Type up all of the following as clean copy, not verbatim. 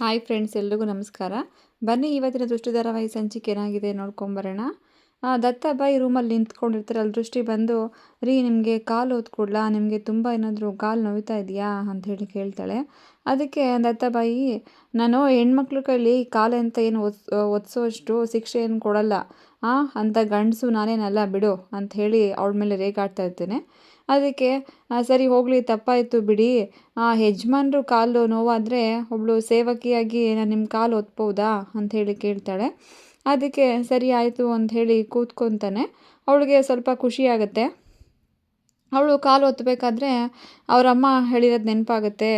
Hi friends, ಎಲ್ರಿಗೂ ನಮಸ್ಕಾರ. ಬನ್ನಿ ಇವತ್ತಿನ ದೃಷ್ಟಿ ಧಾರಾವಾಹಿ ಸಂಚಿಕೆ ಏನಾಗಿದೆ ನೋಡ್ಕೊಂಬರೋಣ. ದತ್ತಾಬಾಯಿ ರೂಮಲ್ಲಿ ನಿಂತ್ಕೊಂಡಿರ್ತಾರೆ. ಅಲ್ಲಿ ದೃಷ್ಟಿ ಬಂದು, ರೀ ನಿಮಗೆ ಕಾಲು ಹೊತ್ಕೊಡ್ಲಾ, ನಿಮಗೆ ತುಂಬ ಏನಾದರೂ ಕಾಲು ನೋಯ್ತಾ ಇದೆಯಾ ಅಂಥೇಳಿ ಕೇಳ್ತಾಳೆ. ಅದಕ್ಕೆ ದತ್ತಾಬಾಯಿ, ನಾನು ಹೆಣ್ಮಕ್ಳ ಕೈಲಿ ಕಾಲು ಅಂತ ಏನು ಒತ್ಸೋಷ್ಟು ಶಿಕ್ಷೆ ಏನು ಕೊಡಲ್ಲ, ಅಂಥ ಗಂಡಸು ನಾನೇನಲ್ಲ ಬಿಡು ಅಂತ ಹೇಳಿ ಅವಳ ಮೇಲೆ ರೇಗಾಡ್ತಾ ಇರ್ತೇನೆ. ಅದಕ್ಕೆ ಸರಿ ಹೋಗಲಿ, ತಪ್ಪಾಯಿತು ಬಿಡಿ, ಯಜಮಾನ್ರು ಕಾಲು ನೋವಾದರೆ ಒಬ್ಬಳು ಸೇವಕಿಯಾಗಿ ನಾನು ನಿಮ್ಮ ಕಾಲು ಒತ್ಬೋದಾ ಅಂಥೇಳಿ ಕೇಳ್ತಾಳೆ. ಅದಕ್ಕೆ ಸರಿ ಆಯಿತು ಅಂಥೇಳಿ ಕೂತ್ಕೊತಾನೆ. ಅವಳಿಗೆ ಸ್ವಲ್ಪ ಖುಷಿ ಆಗುತ್ತೆ. ಅವಳು ಕಾಲು ಒತ್ತಬೇಕಾದ್ರೆ ಅವರಮ್ಮ ಹೇಳಿರೋದು ನೆನಪಾಗುತ್ತೆ.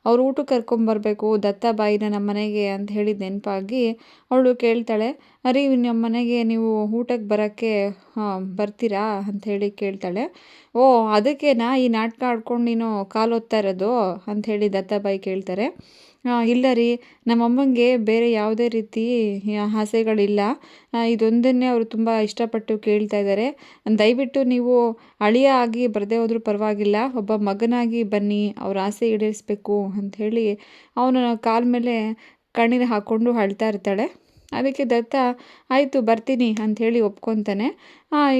ಅವ್ರು ಊಟಕ್ಕೆ ಕರ್ಕೊಂಬರ್ಬೇಕು ದತ್ತಾಬಾಯಿನ ನಮ್ಮ ಮನೆಗೆ ಅಂತ ಹೇಳಿದ ನೆನಪಾಗಿ ಅವಳು ಕೇಳ್ತಾಳೆ, ಅರಿ ನಮ್ಮ ಮನೆಗೆ ನೀವು ಊಟಕ್ಕೆ ಬರೋಕ್ಕೆ ಬರ್ತೀರಾ ಅಂಥೇಳಿ ಕೇಳ್ತಾಳೆ. ಓ, ಅದಕ್ಕೇನಾ ಈ ನಾಟಕ ಆಡ್ಕೊಂಡು ನೀನು ಕಾಲು ಒತ್ತಾ ಇರೋದು ಅಂಥೇಳಿ ದತ್ತಾಬಾಯಿ ಕೇಳ್ತಾರೆ. ಇಲ್ಲ ರೀ, ನಮ್ಮಮ್ಮಂಗೆ ಬೇರೆ ಯಾವುದೇ ರೀತಿ ಆಸೆಗಳಿಲ್ಲ, ಇದೊಂದನ್ನೇ ಅವರು ತುಂಬ ಇಷ್ಟಪಟ್ಟು ಕೇಳ್ತಾ ಇದ್ದಾರೆ. ದಯವಿಟ್ಟು ನೀವು ಅಳಿಯ ಆಗಿ ಬರದೇ ಹೋದರೂ ಪರವಾಗಿಲ್ಲ, ಒಬ್ಬ ಮಗನಾಗಿ ಬನ್ನಿ, ಅವ್ರ ಆಸೆ ಈಡೇರಿಸ್ಬೇಕು ಅಂಥೇಳಿ ಅವನ ಕಾಲ ಮೇಲೆ ಕಣ್ಣೀರು ಹಾಕ್ಕೊಂಡು ಅಳ್ತಾ ಇರ್ತಾಳೆ. ಅದಕ್ಕೆ ದತ್ತ ಆಯಿತು ಬರ್ತೀನಿ ಅಂಥೇಳಿ ಒಪ್ಕೊತಾನೆ.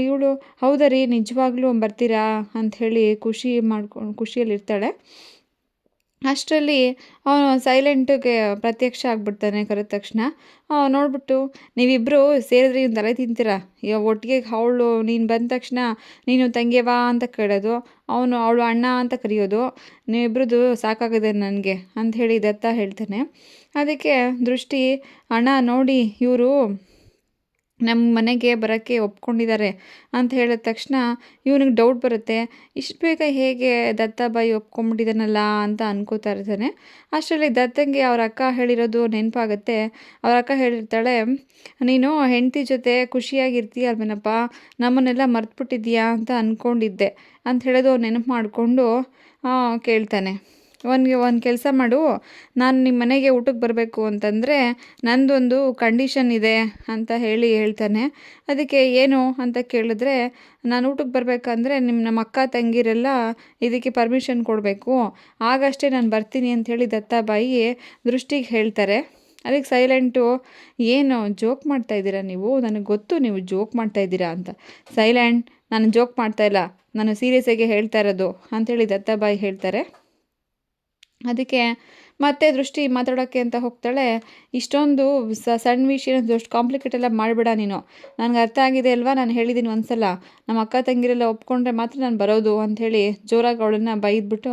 ಇವಳು ಹೌದಾ ರೀ, ನಿಜವಾಗ್ಲೂ ಬರ್ತೀರಾ ಅಂಥೇಳಿ ಖುಷಿಯಲ್ಲಿರ್ತಾಳೆ. ಅಷ್ಟರಲ್ಲಿ ಅವನು ಸೈಲೆಂಟಿಗೆ ಪ್ರತ್ಯಕ್ಷ ಆಗಿಬಿಡ್ತಾನೆ. ಕರೆದ ತಕ್ಷಣ ನೋಡಿಬಿಟ್ಟು, ನೀವಿಬ್ಬರು ಸೇರಿದ್ರೆ ಇವ್ನು ತಲೆ ತಿಂತೀರಾ, ಒಟ್ಟಿಗೆ ಅವಳು ನೀನು ಬಂದ ತಕ್ಷಣ ನೀನು ತಂಗಿಯವಾ ಅಂತ ಕೇಳೋದು, ಅವಳು ಅಣ್ಣ ಅಂತ ಕರೆಯೋದು, ನೀವಿಬ್ರದ್ದು ಸಾಕಾಗಿದೆ ನನಗೆ ಅಂಥೇಳಿ ದತ್ತ ಹೇಳ್ತಾನೆ. ಅದಕ್ಕೆ ದೃಷ್ಟಿ, ಅಣ್ಣ ನೋಡಿ ಇವರು ನಮ್ಮ ಮನೆಗೆ ಬರೋಕ್ಕೆ ಒಪ್ಕೊಂಡಿದ್ದಾರೆ ಅಂತ ಹೇಳಿದ ತಕ್ಷಣ ಇವನಿಗೆ ಡೌಟ್ ಬರುತ್ತೆ. ಇಷ್ಟು ಬೇಗ ಹೇಗೆ ದತ್ತಾಬಾಯಿ ಒಪ್ಕೊಂಡ್ಬಿಟ್ಟಿದ್ದಾನಲ್ಲ ಅಂತ ಅನ್ಕೋತಾ ಇರ್ತಾನೆ. ಅಷ್ಟರಲ್ಲಿ ದತ್ತಂಗೆ ಅವ್ರ ಅಕ್ಕ ಹೇಳಿರೋದು ನೆನಪಾಗುತ್ತೆ. ಅವ್ರ ಅಕ್ಕ ಹೇಳಿರ್ತಾಳೆ, ನೀನು ಹೆಂಡತಿ ಜೊತೆ ಖುಷಿಯಾಗಿರ್ತೀಯ ಅಲ್ವೇನಪ್ಪ, ನಮ್ಮನ್ನೆಲ್ಲ ಮರ್ತ್ಬಿಟ್ಟಿದ್ಯಾ ಅಂತ ಅಂದ್ಕೊಂಡಿದ್ದೆ ಅಂತ ಹೇಳೋದು ನೆನಪು ಮಾಡಿಕೊಂಡು ಕೇಳ್ತಾನೆ. ಒಂದು ಕೆಲಸ ಮಾಡು, ನಾನು ನಿಮ್ಮ ಮನೆಗೆ ಊಟಕ್ಕೆ ಬರಬೇಕು ಅಂತಂದರೆ ನಂದೊಂದು ಕಂಡೀಷನ್ ಇದೆ ಅಂತ ಹೇಳ್ತಾನೆ. ಅದಕ್ಕೆ ಏನು ಅಂತ ಕೇಳಿದ್ರೆ, ನಾನು ಊಟಕ್ಕೆ ಬರಬೇಕಂದ್ರೆ ನಮ್ಮ ಅಕ್ಕ ತಂಗಿರೆಲ್ಲ ಇದಕ್ಕೆ ಪರ್ಮಿಷನ್ ಕೊಡಬೇಕು, ಆಗಷ್ಟೇ ನಾನು ಬರ್ತೀನಿ ಅಂಥೇಳಿ ದತ್ತಾಬಾಯಿ ದೃಷ್ಟಿಗೆ ಹೇಳ್ತಾರೆ. ಅದಕ್ಕೆ ಸೈಲೆಂಟು, ಏನು ಜೋಕ್ ಮಾಡ್ತಾಯಿದ್ದೀರಾ ನೀವು, ನನಗೆ ಗೊತ್ತು ನೀವು ಜೋಕ್ ಮಾಡ್ತಾಯಿದ್ದೀರಾ ಅಂತ. ಸೈಲೆಂಟ್, ನಾನು ಜೋಕ್ ಮಾಡ್ತಾಯಿಲ್ಲ, ನಾನು ಸೀರಿಯಸ್ಸಾಗಿ ಹೇಳ್ತಾ ಇರೋದು ಅಂಥೇಳಿ ದತ್ತಾಬಾಯಿ ಹೇಳ್ತಾರೆ. ಅದಕ್ಕೆ ಮತ್ತೆ ದೃಷ್ಟಿ ಮಾತಾಡೋಕ್ಕೆ ಅಂತ ಹೋಗ್ತಾಳೆ. ಇಷ್ಟೊಂದು ಸಣ್ಣ ವಿಷಯನ ಅಷ್ಟು ಕಾಂಪ್ಲಿಕೇಟ್ ಎಲ್ಲ ಮಾಡಬೇಡ ನೀನು, ನನಗೆ ಅರ್ಥ ಆಗಿದೆ ಅಲ್ವಾ, ನಾನು ಹೇಳಿದ್ದೀನಿ ಒಂದ್ಸಲ, ನಮ್ಮ ಅಕ್ಕ ತಂಗಿರೆಲ್ಲ ಒಪ್ಕೊಂಡ್ರೆ ಮಾತ್ರ ನಾನು ಬರೋದು ಅಂಥೇಳಿ ಜೋರಾಗಿ ಅವಳನ್ನು ಬೈದ್ಬಿಟ್ಟು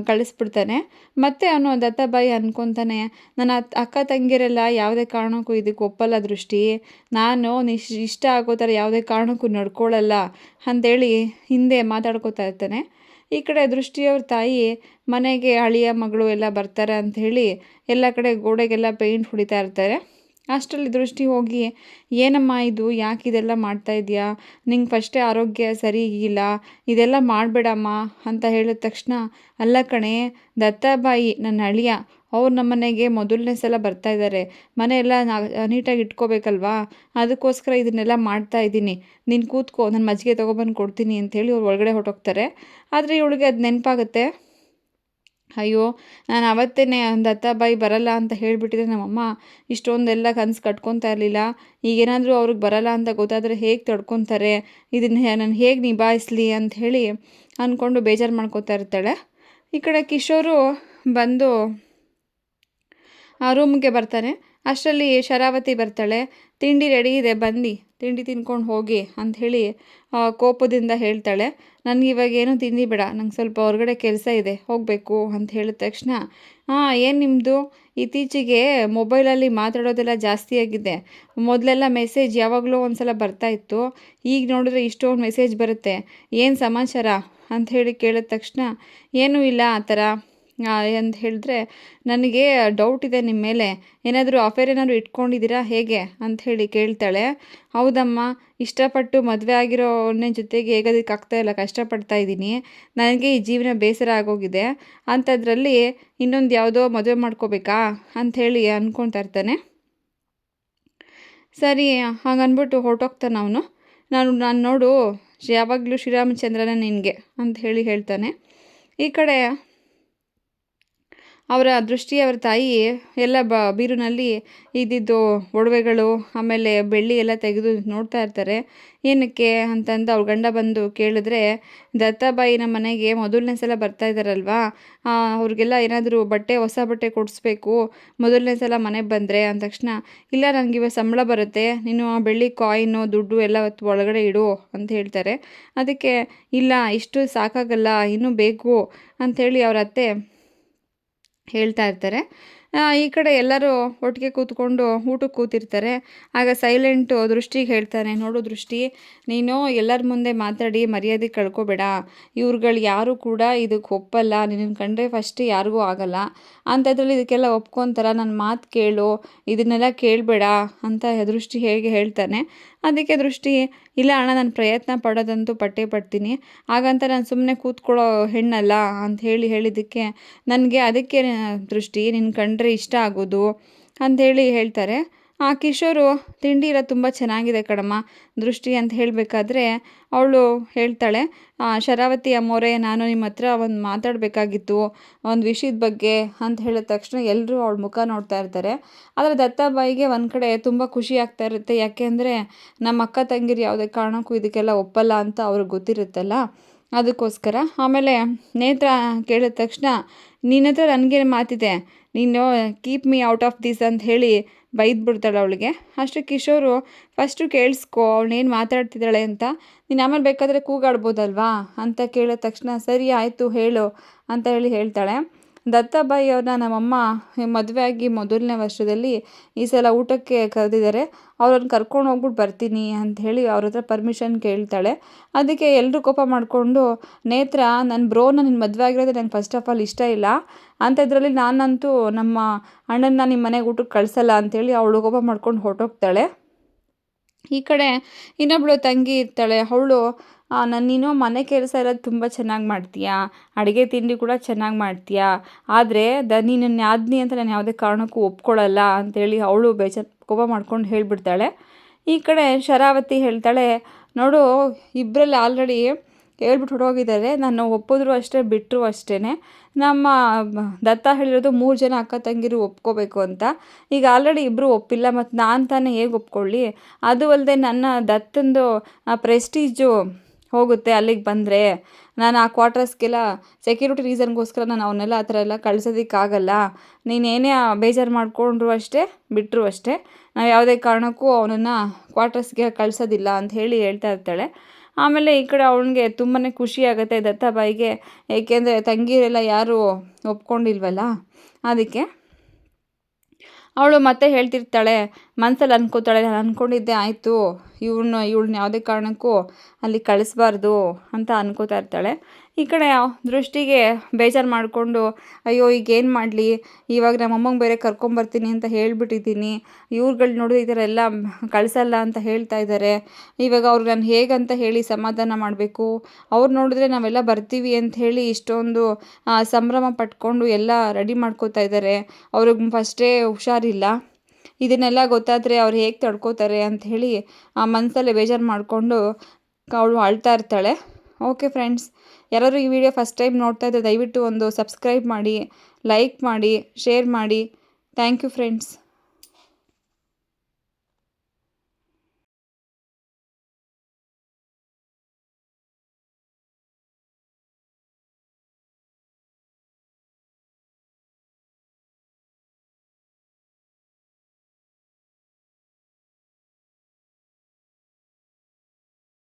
ಕಳಿಸ್ಬಿಡ್ತಾನೆ. ಮತ್ತೆ ಅವನು ದತ್ತಾಬಾಯಿ ಅಂದ್ಕೊತಾನೆ, ನನ್ನ ಅಕ್ಕ ತಂಗಿರೆಲ್ಲ ಯಾವುದೇ ಕಾರಣಕ್ಕೂ ಇದಕ್ಕೆ ಒಪ್ಪಲ್ಲ ದೃಷ್ಟಿ, ನಾನು ಇಷ್ಟ ಆಗೋ ಥರ ಯಾವುದೇ ಕಾರಣಕ್ಕೂ ನಡ್ಕೊಳ್ಳಲ್ಲ ಅಂಥೇಳಿ ಹಿಂದೆ ಮಾತಾಡ್ಕೋತಾ ಇರ್ತಾನೆ. ಈ ಕಡೆ ದೃಷ್ಟಿಯವ್ರ ತಾಯಿ ಮನೆಗೆ ಅಳಿಯ ಮಗಳು ಎಲ್ಲ ಬರ್ತಾರೆ ಅಂಥೇಳಿ ಎಲ್ಲ ಕಡೆ ಗೋಡೆಗೆಲ್ಲ ಪೇಂಟ್ ಹೊಡಿತಾ ಇರ್ತಾರೆ. ಅಷ್ಟರಲ್ಲಿ ದೃಷ್ಟಿ ಹೋಗಿ, ಏನಮ್ಮ ಇದು, ಯಾಕೆ ಇದೆಲ್ಲ ಮಾಡ್ತಾ ಇದೆಯಾ, ನಿಂಗೆ ಫಸ್ಟೇ ಆರೋಗ್ಯ ಸರಿ ಇಲ್ಲ, ಇದೆಲ್ಲ ಮಾಡಬೇಡಮ್ಮ ಅಂತ ಹೇಳಿದ ತಕ್ಷಣ, ಅಲ್ಲ ಕಣೆ ದತ್ತಾಬಾಯಿ ನನ್ನ ಅಳಿಯ, ಅವ್ರು ನಮ್ಮ ಮನೆಗೆ ಮೊದಲನೇ ಸಲ ಬರ್ತಾ ಇದ್ದಾರೆ, ಮನೆಯೆಲ್ಲ ನೀಟಾಗಿ ಇಟ್ಕೋಬೇಕಲ್ವಾ, ಅದಕ್ಕೋಸ್ಕರ ಇದನ್ನೆಲ್ಲ ಮಾಡ್ತಾ ಇದ್ದೀನಿ, ನೀನು ಕೂತ್ಕೋ, ನಾನು ಮಜ್ಜಿಗೆ ತೊಗೊಬಂದು ಕೊಡ್ತೀನಿ ಅಂಥೇಳಿ ಅವ್ರು ಒಳಗಡೆ ಹೊರಟೋಗ್ತಾರೆ. ಆದರೆ ಇವಳಿಗೆ ಅದು ನೆನಪಾಗುತ್ತೆ. ಅಯ್ಯೋ, ನಾನು ಅವತ್ತೇ ದತ್ತಾಬಾಯಿ ಬರಲ್ಲ ಅಂತ ಹೇಳಿಬಿಟ್ಟಿದ್ರೆ ನಮ್ಮಮ್ಮ ಇಷ್ಟೊಂದೆಲ್ಲ ಕನಸು ಕಟ್ಕೊತಾ ಇರಲಿಲ್ಲ, ಈಗೇನಾದರೂ ಅವ್ರಿಗೆ ಬರಲ್ಲ ಅಂತ ಗೊತ್ತಾದರೆ ಹೇಗೆ ತಡ್ಕೊತಾರೆ, ಇದನ್ನು ನಾನು ಹೇಗೆ ನಿಭಾಯಿಸಲಿ ಅಂಥೇಳಿ ಅಂದ್ಕೊಂಡು ಬೇಜಾರು ಮಾಡ್ಕೋತಾ ಇರ್ತಾಳೆ. ಈ ಕಡೆ ಕಿಶೋರು ಬಂದು ರೂಮ್ಗೆ ಬರ್ತಾನೆ. ಅಷ್ಟರಲ್ಲಿ ಶರಾವತಿ ಬರ್ತಾಳೆ. ತಿಂಡಿ ರೆಡಿ ಇದೆ, ಬನ್ನಿ ತಿಂಡಿ ತಿನ್ಕೊಂಡು ಹೋಗಿ ಅಂಥೇಳಿ ಕೋಪದಿಂದ ಹೇಳ್ತಾಳೆ. ನನಗೆ ಇವಾಗ ಏನೂ ತಿಂಡಿ ಬೇಡ, ನಂಗೆ ಸ್ವಲ್ಪ ಹೊರಗಡೆ ಕೆಲಸ ಇದೆ, ಹೋಗಬೇಕು ಅಂತ ಹೇಳಿದ ತಕ್ಷಣ, ಏನು ನಿಮ್ಮದು ಇತ್ತೀಚೆಗೆ ಮೊಬೈಲಲ್ಲಿ ಮಾತಾಡೋದೆಲ್ಲ ಜಾಸ್ತಿ ಆಗಿದೆ, ಮೊದಲೆಲ್ಲ ಮೆಸೇಜ್ ಯಾವಾಗಲೂ ಒಂದು ಸಲ ಬರ್ತಾಯಿತ್ತು, ಈಗ ನೋಡಿದ್ರೆ ಇಷ್ಟೊಂದು ಮೆಸೇಜ್ ಬರುತ್ತೆ, ಏನು ಸಮಾಚಾರ ಅಂಥೇಳಿ ಕೇಳಿದ ತಕ್ಷಣ, ಏನೂ ಇಲ್ಲ ಆ ಥರ ಅಂತ ಹೇಳಿದ್ರೆ, ನನಗೆ ಡೌಟ್ ಇದೆ ನಿಮ್ಮ ಮೇಲೆ, ಏನಾದರೂ ಅಫೇರ್ ಏನಾದರೂ ಇಟ್ಕೊಂಡಿದ್ದೀರಾ ಹೇಗೆ ಅಂಥೇಳಿ ಕೇಳ್ತಾಳೆ. ಹೌದಮ್ಮ, ಇಷ್ಟಪಟ್ಟು ಮದುವೆ ಆಗಿರೋನ ಜೊತೆಗೆ ಹೇಗೋದಕ್ಕಾಗ್ತಾಯಿಲ್ಲ, ಕಷ್ಟಪಡ್ತಾ ಇದ್ದೀನಿ, ನನಗೆ ಈ ಜೀವನ ಬೇಸರ ಆಗೋಗಿದೆ, ಅಂಥದ್ರಲ್ಲಿ ಇನ್ನೊಂದು ಯಾವುದೋ ಮದುವೆ ಮಾಡ್ಕೋಬೇಕಾ ಅಂಥೇಳಿ ಅಂದ್ಕೊತಾ ಇರ್ತಾನೆ. ಸರಿ ಹಾಗನ್ಬಿಟ್ಟು ಹೊರಟೋಗ್ತಾನೆ ಅವನು. ನಾನು ನೋಡು ಯಾವಾಗಲೂ ಶ್ರೀರಾಮಚಂದ್ರನೇ ನಿನಗೆ ಅಂತ ಹೇಳ್ತಾನೆ. ಈ ಕಡೆ ಅವರ ದೃಷ್ಟಿ ಅವರ ತಾಯಿ ಎಲ್ಲ ಬೀರುನಲ್ಲಿ ಇದ್ದಿದ್ದು ಒಡವೆಗಳು ಆಮೇಲೆ ಬೆಳ್ಳಿ ಎಲ್ಲ ತೆಗೆದು ನೋಡ್ತಾ ಇರ್ತಾರೆ. ಏನಕ್ಕೆ ಅಂತಂದು ಅವ್ರ ಗಂಡ ಬಂದು ಕೇಳಿದ್ರೆ, ದತ್ತಾಬಾಯಿ ನಮ್ಮ ಮನೆಗೆ ಮೊದಲನೇ ಸಲ ಬರ್ತಾ ಇದ್ದಾರಲ್ವಾ, ಅವ್ರಿಗೆಲ್ಲ ಏನಾದರೂ ಹೊಸ ಬಟ್ಟೆ ಕೊಡಿಸ್ಬೇಕು ಮೊದಲನೇ ಸಲ ಮನೆಗೆ ಬಂದರೆ ಅಂದ ತಕ್ಷಣ, ಇಲ್ಲ ನನಗಿವಾಗ ಸಂಬಳ ಬರುತ್ತೆ, ನೀನು ಆ ಬೆಳ್ಳಿ ಕಾಯಿನು ದುಡ್ಡು ಎಲ್ಲ ಒಳಗಡೆ ಇಡು ಅಂತ ಹೇಳ್ತಾರೆ. ಅದಕ್ಕೆ ಇಲ್ಲ ಇಷ್ಟು ಸಾಕಾಗಲ್ಲ, ಇನ್ನೂ ಬೇಕು ಅಂಥೇಳಿ ಅವ್ರ ಅತ್ತೆ ಹೇಳ್ತಾ ಇರ್ತಾರೆ. ಈ ಕಡೆ ಎಲ್ಲರೂ ಒಟ್ಟಿಗೆ ಕೂತ್ಕೊಂಡು ಊಟಕ್ಕೆ ಕೂತಿರ್ತಾರೆ. ಆಗ ಸೈಲೆಂಟು ದೃಷ್ಟಿಗೆ ಹೇಳ್ತಾನೆ, ನೋಡು ದೃಷ್ಟಿ, ನೀನು ಎಲ್ಲರ ಮುಂದೆ ಮಾತಾಡಿ ಮರ್ಯಾದೆ ಕಳ್ಕೊಬೇಡ. ಇವ್ರುಗಳು ಯಾರೂ ಕೂಡ ಇದಕ್ಕೆ ಒಪ್ಪಲ್ಲ. ನಿನ್ನನ್ನು ಕಂಡ್ರೆ ಫಸ್ಟ್ ಯಾರಿಗೂ ಆಗಲ್ಲ. ಅಂಥದ್ರಲ್ಲಿ ಇದಕ್ಕೆಲ್ಲ ಒಪ್ಕೊತಾರ. ನನ್ನ ಮಾತು ಕೇಳು, ಇದನ್ನೆಲ್ಲ ಕೇಳಬೇಡ ಅಂತ ದೃಷ್ಟಿ ಹೇಗೆ ಹೇಳ್ತಾನೆ. ಅದಕ್ಕೆ ದೃಷ್ಟಿ, ಇಲ್ಲ ಅಣ್ಣ, ನಾನು ಪ್ರಯತ್ನ ಪಡೋದಂತೂ ಪಟ್ಟೇ ಪಡ್ತೀನಿ, ಹಾಗಂತ ನಾನು ಸುಮ್ಮನೆ ಕೂತ್ಕೊಳ್ಳೋ ಹೆಣ್ಣಲ್ಲ ಅಂತ ಹೇಳಿದ್ದಕ್ಕೆ, ನನಗೆ ಅದಕ್ಕೆ ದೃಷ್ಟಿ ನಿನ್ನ ಕಂಡ್ರೆ ಇಷ್ಟ ಆಗೋದು ಅಂಥೇಳಿ ಹೇಳ್ತಾರೆ. ಆ ಕಿಶೋರು, ತಿಂಡಿ ಎಲ್ಲ ತುಂಬ ಚೆನ್ನಾಗಿದೆ ಕಣಮ್ಮ ದೃಷ್ಟಿ ಅಂತ ಹೇಳಬೇಕಾದ್ರೆ ಅವಳು ಹೇಳ್ತಾಳೆ, ಶರಾವತಿ ಅಮ್ಮೋರೆ, ನಾನು ನಿಮ್ಮ ಹತ್ರ ಒಂದು ಮಾತಾಡಬೇಕಾಗಿತ್ತು ಒಂದು ವಿಷಯದ ಬಗ್ಗೆ ಅಂತ ಹೇಳಿದ ತಕ್ಷಣ ಎಲ್ಲರೂ ಅವಳ ಮುಖ ನೋಡ್ತಾ ಇರ್ತಾರೆ. ಆದರೆ ದತ್ತಾಬಾಯಿಗೆ ಒಂದು ಕಡೆ ತುಂಬ ಖುಷಿ ಆಗ್ತಾ ಇರುತ್ತೆ. ಯಾಕೆಂದರೆ ನಮ್ಮ ಅಕ್ಕ ತಂಗಿರು ಯಾವುದೇ ಕಾರಣಕ್ಕೂ ಇದಕ್ಕೆಲ್ಲ ಒಪ್ಪಲ್ಲ ಅಂತ ಅವ್ರಿಗೆ ಗೊತ್ತಿರುತ್ತಲ್ಲ, ಅದಕ್ಕೋಸ್ಕರ. ಆಮೇಲೆ ನೇತ್ರ ಕೇಳಿದ ತಕ್ಷಣ, ನಿನ್ನ ಹತ್ರ ನನಗೇನು ಮಾತಿದೆ, ನೀನು keep me out of this ಅಂತ ಹೇಳಿ ಬೈದ್ಬಿಡ್ತಾಳೆ ಅವಳಿಗೆ. ಅಷ್ಟು ಕಿಶೋರು, ಫಸ್ಟು ಕೇಳಿಸ್ಕೊ ಅವಳನ್ನೇನು ಮಾತಾಡ್ತಿದ್ದಾಳೆ ಅಂತ, ನೀನು ಆಮೇಲೆ ಬೇಕಾದರೆ ಕೂಗಾಡ್ಬೋದಲ್ವಾ ಅಂತ ಕೇಳಿದ ತಕ್ಷಣ, ಸರಿ ಆಯಿತು ಹೇಳು ಅಂತ ಹೇಳ್ತಾಳೆ. ದತ್ತಾಬಾಯಿ ಅವ್ರನ್ನ ನಮ್ಮಮ್ಮ ಮದುವೆ ಆಗಿ ಮೊದಲನೇ ವರ್ಷದಲ್ಲಿ ಈ ಸಲ ಊಟಕ್ಕೆ ಕರೆದಿದ್ದಾರೆ, ಅವ್ರನ್ನ ಕರ್ಕೊಂಡು ಹೋಗ್ಬಿಟ್ಟು ಬರ್ತೀನಿ ಅಂಥೇಳಿ ಅವ್ರ ಹತ್ರ ಪರ್ಮಿಷನ್ ಕೇಳ್ತಾಳೆ. ಅದಕ್ಕೆ ಎಲ್ಲರೂ ಕೋಪ ಮಾಡಿಕೊಂಡು, ನೇತ್ರ, ನನ್ನ ಬ್ರೋನ ನಿನ್ನ ಮದುವೆ ಆಗಿರೋದು ನಂಗೆ ಫಸ್ಟ್ ಆಫ್ ಆಲ್ ಇಷ್ಟ ಇಲ್ಲ, ಅಂಥದ್ರಲ್ಲಿ ನಾನಂತೂ ನಮ್ಮ ಅಣ್ಣನ ನಿಮ್ಮ ಮನೆಗೆ ಊಟಕ್ಕೆ ಕಳಿಸಲ್ಲ ಅಂಥೇಳಿ ಅವಳು ಕೋಪ ಮಾಡ್ಕೊಂಡು ಹೊರಟೋಗ್ತಾಳೆ. ಈ ಕಡೆ ಇನ್ನೊಬ್ಬಳು ತಂಗಿ ಇರ್ತಾಳೆ. ಅವಳು, ನೀನು ಮನೆ ಕೆಲಸ ಎಲ್ಲ ತುಂಬ ಚೆನ್ನಾಗಿ ಮಾಡ್ತೀಯಾ, ಅಡುಗೆ ತಿಂಡಿ ಕೂಡ ಚೆನ್ನಾಗಿ ಮಾಡ್ತೀಯಾ, ಆದರೆ ನೀನು ನಾದ್ನಿ ಅಂತ ನಾನು ಯಾವುದೇ ಕಾರಣಕ್ಕೂ ಒಪ್ಕೊಳ್ಳಲ್ಲ ಅಂಥೇಳಿ ಅವಳು ಕೋಪ ಮಾಡ್ಕೊಂಡು ಹೇಳಿಬಿಡ್ತಾಳೆ. ಈ ಕಡೆ ಶರಾವತಿ ಹೇಳ್ತಾಳೆ, ನೋಡು, ಇಬ್ಬರಲ್ಲಿ ಆಲ್ರೆಡಿ ಹೇಳ್ಬಿಟ್ಟು ಹೊರಟೋಗಿದ್ದಾರೆ, ನಾನು ಒಪ್ಪಿದ್ರು ಅಷ್ಟೇ ಬಿಟ್ಟರು ಅಷ್ಟೇ. ನಮ್ಮ ದತ್ತ ಹೇಳಿರೋದು 3 ಜನ ಅಕ್ಕ ತಂಗಿರು ಒಪ್ಕೋಬೇಕು ಅಂತ. ಈಗ ಆಲ್ರೆಡಿ ಇಬ್ಬರು ಒಪ್ಪಿಲ್ಲ, ಮತ್ತು ನಾನು ತಾನೇ ಹೇಗೆ ಒಪ್ಕೊಳ್ಳಿ? ಅದು ಅಲ್ಲದೆ ನನ್ನ ದತ್ತಂದು ಪ್ರೆಸ್ಟೀಜು ಹೋಗುತ್ತೆ ಅಲ್ಲಿಗೆ ಬಂದರೆ. ನಾನು ಆ ಕ್ವಾರ್ಟರ್ಸ್ಗೆಲ್ಲ ಸೆಕ್ಯೂರಿಟಿ ರೀಸನ್ಗೋಸ್ಕರ ನಾನು ಅವನ್ನೆಲ್ಲ ಆ ಥರ ಎಲ್ಲ ಕಳ್ಸೋದಕ್ಕಾಗಲ್ಲ. ನೀನೇನೇ ಬೇಜಾರು ಮಾಡಿಕೊಂಡ್ರು ಅಷ್ಟೇ, ಬಿಟ್ಟರು ಅಷ್ಟೇ, ನಾವು ಯಾವುದೇ ಕಾರಣಕ್ಕೂ ಅವನನ್ನು ಕ್ವಾರ್ಟರ್ಸ್ಗೆ ಕಳಿಸೋದಿಲ್ಲ ಅಂತ ಹೇಳ್ತಾ ಇರ್ತಾಳೆ. ಆಮೇಲೆ ಈ ಕಡೆ ಅವನಿಗೆ ತುಂಬಾ ಖುಷಿ ಆಗುತ್ತೆ ದತ್ತಾಬಾಯಿಗೆ, ಏಕೆಂದರೆ ತಂಗಿಯರೆಲ್ಲ ಯಾರೂ ಒಪ್ಕೊಂಡಿಲ್ವಲ್ಲ ಅದಕ್ಕೆ. ಅವಳು ಮತ್ತೆ ಹೇಳ್ತಿರ್ತಾಳೆ, ಮನಸ್ಸಲ್ಲಿ ಅಂದ್ಕೋತಾಳೆ, ನಾನು ಅಂದ್ಕೊಂಡಿದ್ದೆ ಆಯಿತು, ಇವಳನ್ನ ಯಾವುದೇ ಕಾರಣಕ್ಕೂ ಅಲ್ಲಿ ಕಳಿಸ್ಬಾರ್ದು ಅಂತ ಅಂದ್ಕೋತಾ ಇರ್ತಾಳೆ. ಈ ಕಡೆ ದೃಷ್ಟಿಗೆ ಬೇಜಾರು ಮಾಡಿಕೊಂಡು, ಅಯ್ಯೋ ಈಗೇನು ಮಾಡಲಿ, ಇವಾಗ ನಮ್ಮಮ್ಮಂಗೆ ಬೇರೆ ಕರ್ಕೊಂಬರ್ತೀನಿ ಅಂತ ಹೇಳಿಬಿಟ್ಟಿದ್ದೀನಿ, ಇವ್ರುಗಳು ನೋಡಿದ್ರೆ ಈ ಥರ ಎಲ್ಲ ಕಳಿಸಲ್ಲ ಅಂತ ಹೇಳ್ತಾ ಇದ್ದಾರೆ, ಇವಾಗ ಅವ್ರು ನಾನು ಹೇಗಂತ ಹೇಳಿ ಸಮಾಧಾನ ಮಾಡಬೇಕು? ಅವ್ರು ನೋಡಿದ್ರೆ ನಾವೆಲ್ಲ ಬರ್ತೀವಿ ಅಂತ ಹೇಳಿ ಇಷ್ಟೊಂದು ಸಂಭ್ರಮ ಪಟ್ಕೊಂಡು ಎಲ್ಲ ರೆಡಿ ಮಾಡ್ಕೋತಾ ಇದ್ದಾರೆ, ಅವ್ರಿಗೆ ಫಸ್ಟೇ ಹುಷಾರಿಲ್ಲ, ಇದನ್ನೆಲ್ಲ ಗೊತ್ತಾದರೆ ಅವ್ರು ಹೇಗೆ ತಡ್ಕೋತಾರೆ ಅಂಥೇಳಿ ಮನಸ್ಸಲ್ಲೇ ಬೇಜಾರು ಮಾಡಿಕೊಂಡು ಅವಳು ಅಳ್ತಾ ಇರ್ತಾಳೆ. ಓಕೆ ಫ್ರೆಂಡ್ಸ್, ಯಾರಾದರೂ ಈ ವಿಡಿಯೋ ಫಸ್ಟ್ ಟೈಮ್ ನೋಡ್ತಾ ಇದ್ದರೆ ದಯವಿಟ್ಟು ಒಂದು ಸಬ್ಸ್ಕ್ರೈಬ್ ಮಾಡಿ, ಲೈಕ್ ಮಾಡಿ, ಶೇರ್ ಮಾಡಿ. Thank you friends.